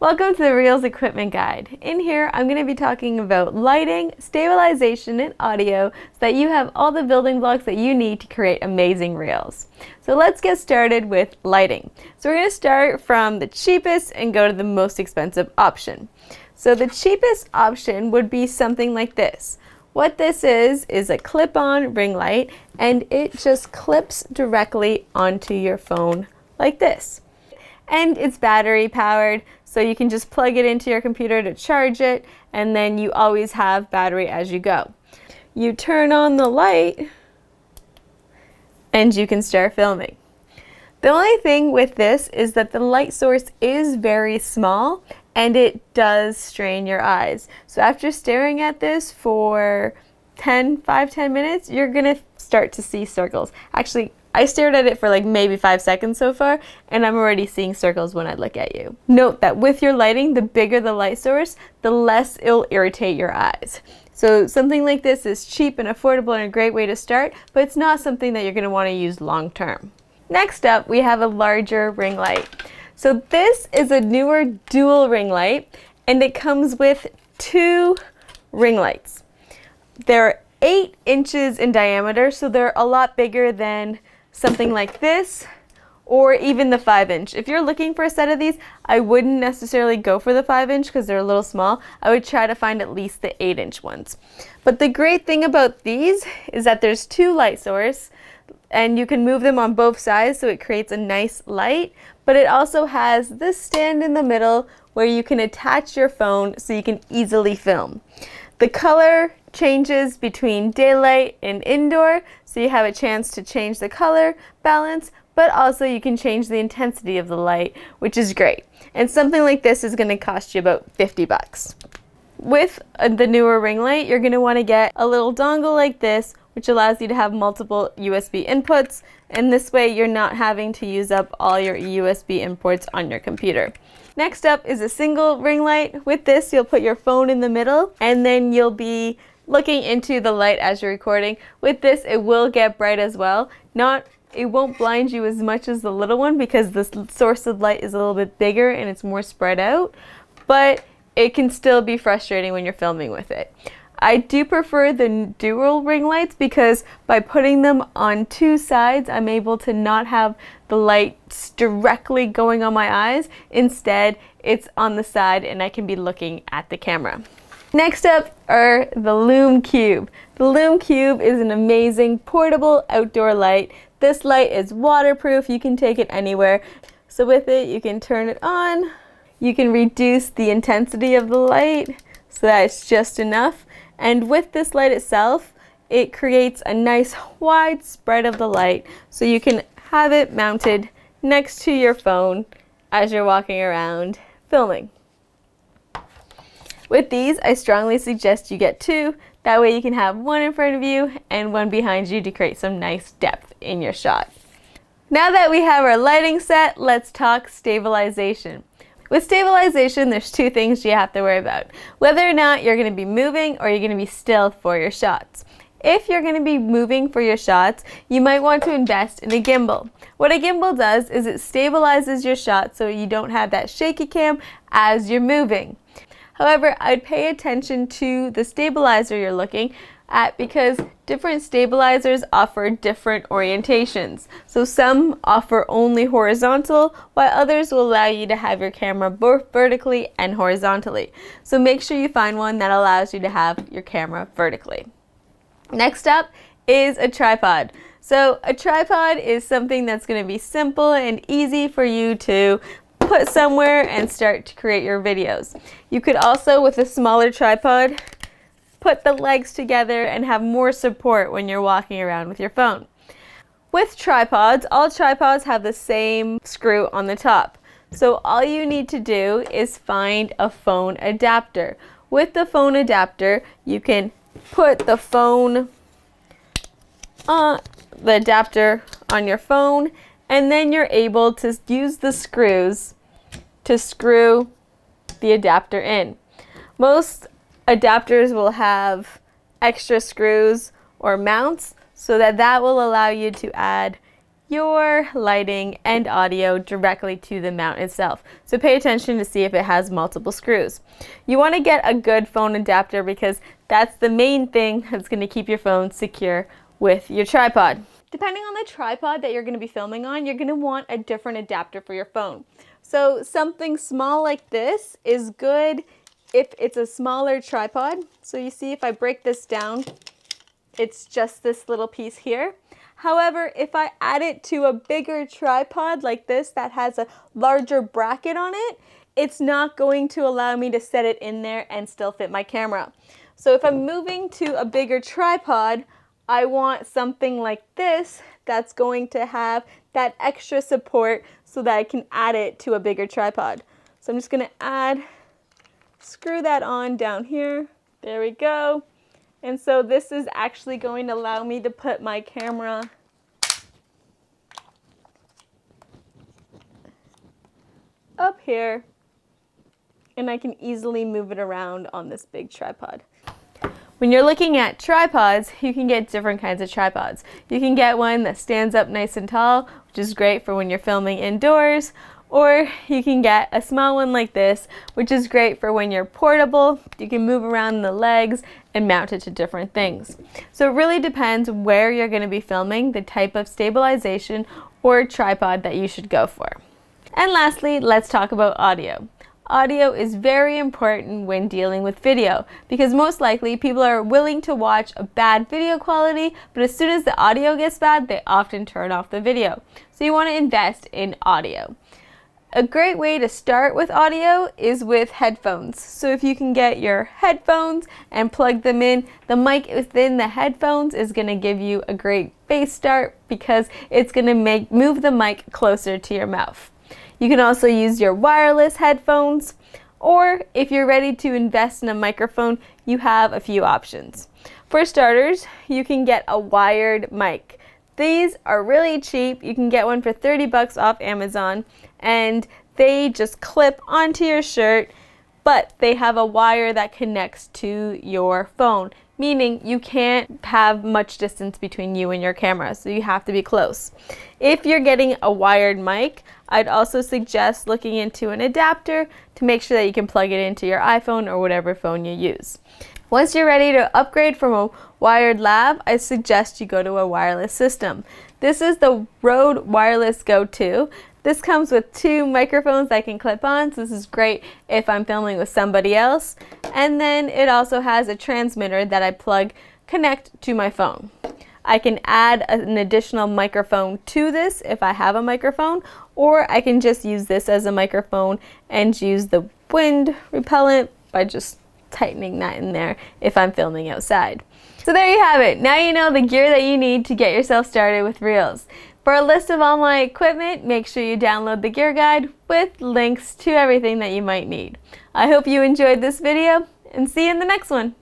Welcome to the Reels Equipment Guide. In here, I'm going to be talking about lighting, stabilization, and audio so that you have all the building blocks that you need to create amazing reels. So let's get started with lighting. So we're going to start from the cheapest and go to the most expensive option. So the cheapest option would be something like this. What this is a clip-on ring light, and it just clips directly onto your phone like this. And it's battery powered, so you can just plug it into your computer to charge it, and then you always have battery as you go. You turn on the light, and you can start filming. The only thing with this is that the light source is very small, and it does strain your eyes. So after staring at this for 10 minutes, you're gonna start to see circles. Actually, I stared at it for like maybe 5 seconds so far, and I'm already seeing circles when I look at you. Note that with your lighting, the bigger the light source, the less it'll irritate your eyes. So something like this is cheap and affordable and a great way to start, but it's not something that you're going to want to use long term. Next up, we have a larger ring light. So this is a newer dual ring light, and it comes with 2 ring lights. They're 8 inches in diameter, so they're a lot bigger than something like this or even the 5-inch. If you're looking for a set of these, I wouldn't necessarily go for the 5-inch because they're a little small. I would try to find at least the 8-inch ones. But the great thing about these is that there's 2 light sources, and you can move them on both sides so it creates a nice light, but it also has this stand in the middle where you can attach your phone so you can easily film. The color changes between daylight and indoor, so you have a chance to change the color balance, but also you can change the intensity of the light, which is great. And something like this is going to cost you about 50 bucks. With the newer ring light, you're going to want to get a little dongle like this, which allows you to have multiple USB inputs, and this way you're not having to use up all your USB imports on your computer. Next up is a single ring light. With this, you'll put your phone in the middle, and then you'll be looking into the light as you're recording. With this, it will get bright as well. It won't blind you as much as the little one because the source of light is a little bit bigger and it's more spread out, but it can still be frustrating when you're filming with it. I do prefer the dual ring lights because by putting them on 2 sides, I'm able to not have the lights directly going on my eyes. Instead, it's on the side and I can be looking at the camera. Next up are the Lume Cube. The Lume Cube is an amazing portable outdoor light. This light is waterproof. You can take it anywhere. So with it, you can turn it on. You can reduce the intensity of the light so that it's just enough. And with this light itself, it creates a nice wide spread of the light so you can have it mounted next to your phone as you're walking around filming. With these, I strongly suggest you get 2. That way you can have one in front of you and one behind you to create some nice depth in your shot. Now that we have our lighting set, let's talk stabilization. With stabilization, there's 2 things you have to worry about. Whether or not you're going to be moving or you're going to be still for your shots. If you're going to be moving for your shots, you might want to invest in a gimbal. What a gimbal does is it stabilizes your shot so you don't have that shaky cam as you're moving. However, I'd pay attention to the stabilizer you're looking at because different stabilizers offer different orientations. So some offer only horizontal, while others will allow you to have your camera both vertically and horizontally. So make sure you find one that allows you to have your camera vertically. Next up is a tripod. So a tripod is something that's going to be simple and easy for you to put somewhere and start to create your videos. You could also, with a smaller tripod, put the legs together and have more support when you're walking around with your phone. With tripods, all tripods have the same screw on the top. So all you need to do is find a phone adapter. With the phone adapter, you can put the adapter on your phone, and then you're able to use the screws to screw the adapter in. Most adapters will have extra screws or mounts so that will allow you to add your lighting and audio directly to the mount itself. So pay attention to see if it has multiple screws. You want to get a good phone adapter because that's the main thing that's going to keep your phone secure with your tripod. Depending on the tripod that you're going to be filming on, you're going to want a different adapter for your phone. So something small like this is good if it's a smaller tripod. So you see if I break this down, it's just this little piece here. However, if I add it to a bigger tripod like this that has a larger bracket on it, it's not going to allow me to set it in there and still fit my camera. So if I'm moving to a bigger tripod, I want something like this that's going to have that extra support so that I can add it to a bigger tripod. So I'm just going to screw that on down here. There we go. And so this is actually going to allow me to put my camera up here, and I can easily move it around on this big tripod. When you're looking at tripods, you can get different kinds of tripods. You can get one that stands up nice and tall, which is great for when you're filming indoors, or you can get a small one like this, which is great for when you're portable. You can move around the legs and mount it to different things. So it really depends where you're going to be filming, the type of stabilization or tripod that you should go for. And lastly, let's talk about audio. Audio is very important when dealing with video because most likely people are willing to watch a bad video quality, but as soon as the audio gets bad, they often turn off the video. So you want to invest in audio. A great way to start with audio is with headphones. So if you can get your headphones and plug them in, the mic within the headphones is going to give you a great bass start because it's going to move the mic closer to your mouth. You can also use your wireless headphones, or if you're ready to invest in a microphone, you have a few options. For starters, you can get a wired mic. These are really cheap. You can get one for 30 bucks off Amazon, and they just clip onto your shirt, but they have a wire that connects to your phone, meaning you can't have much distance between you and your camera, so you have to be close. If you're getting a wired mic, I'd also suggest looking into an adapter to make sure that you can plug it into your iPhone or whatever phone you use. Once you're ready to upgrade from a wired lav, I suggest you go to a wireless system. This is the Rode Wireless Go 2. This comes with 2 microphones that can clip on, so this is great if I'm filming with somebody else. And then it also has a transmitter that I connect to my phone. I can add an additional microphone to this if I have a microphone, or I can just use this as a microphone and use the wind repellent by just tightening that in there if I'm filming outside. So there you have it. Now you know the gear that you need to get yourself started with Reels. For a list of all my equipment, make sure you download the gear guide with links to everything that you might need. I hope you enjoyed this video and see you in the next one.